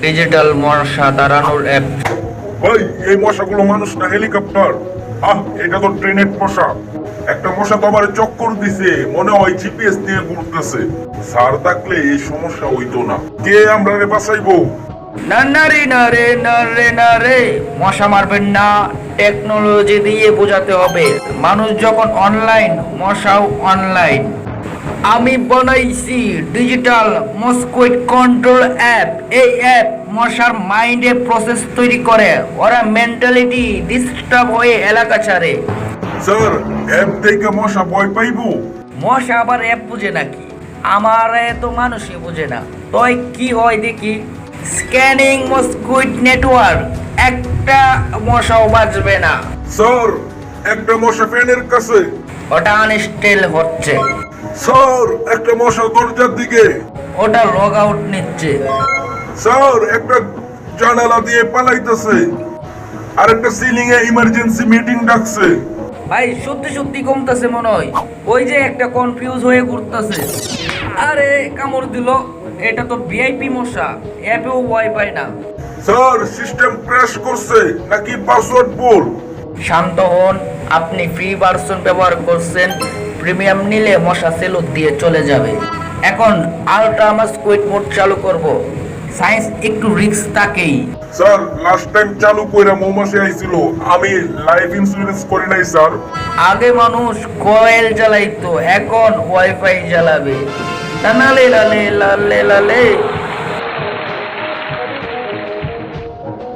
Digital মশা তাড়ানোর app. ভাই, এই মশাগুলো মানুষ না হেলিকপ্টার? এটা তো ট্রেনের মশা। একটা মশা তো আমার চক্কর দিছে, মনে হয় জিপিএস নিয়ে ঘুরতেছে। স্যার থাকলে এই সমস্যা হইতো না। কে আমরা রে বাঁচাইবো? না না রে না রে না রে না রে, মশা মারবেন না, টেকনোলজি দিয়ে বোঝাতে হবে। মানুষ যখন অনলাইন, মশাও অনলাইন। আমি বানাইছি ডিজিটাল মস্কুইট কন্ট্রোল অ্যাপ। এই অ্যাপ মশার মাইন্ডে প্রসেস তৈরি করে, ওরা মেন্টালিটি ডিস্টার্ব হয়ে এলাকা ছাড়ে। স্যার, অ্যাপ থেকে মশা ভয় পাইবো? মশা আবার অ্যাপ বুঝে নাকি? আমার তো মানুষই বুঝে না। তাই কি হয় দেখি। স্ক্যানিং মস্কুইট নেটওয়ার্ক, একটা মশাও বাঁচবে না। স্যার, একটা মশা ফ্যানের কাছে। ওটা আনস্টেল হচ্ছে। স্যার, একটা মশা দরজার দিকে। ওটা লগ আউট নিচ্ছে। স্যার, একটা জানালা দিয়ে পালাইতেছে। আর একটা সিলিং এ ইমার্জেন্সি মিটিং ডাকছে। ভাই সত্যি সত্যি কমতেছে মনে হয়। ওই যে একটা কনফিউজ হয়ে ঘুরতেছে। আরে কামড় দিল। এটা তো ভিআইপি মশা, অ্যাপেও ভয় পায় না। স্যার, সিস্টেম ক্র্যাশ করছে নাকি পাসওয়ার্ড ভুল? শান্ত হন, আপনি ফ্রি ভার্সন ব্যবহার করছেন। প্রিমিয়াম নিলে মশা সেলুট দিয়ে চলে যাবে। এখন আলট্রা মস্কুইট মোড চালু করব। সায়েন্স একটু রিস্ক থাকেই। স্যার, লাস্ট টাইম চালু কইরা মৌমাছি আইছিল। আমি লাইফ ইন্স্যুরেন্স করি নাই স্যার। আগে মানুষ কয়েল জ্বালাইতো, এখন ওয়াইফাই জ্বালাবে। লালে লালে লালে লালে।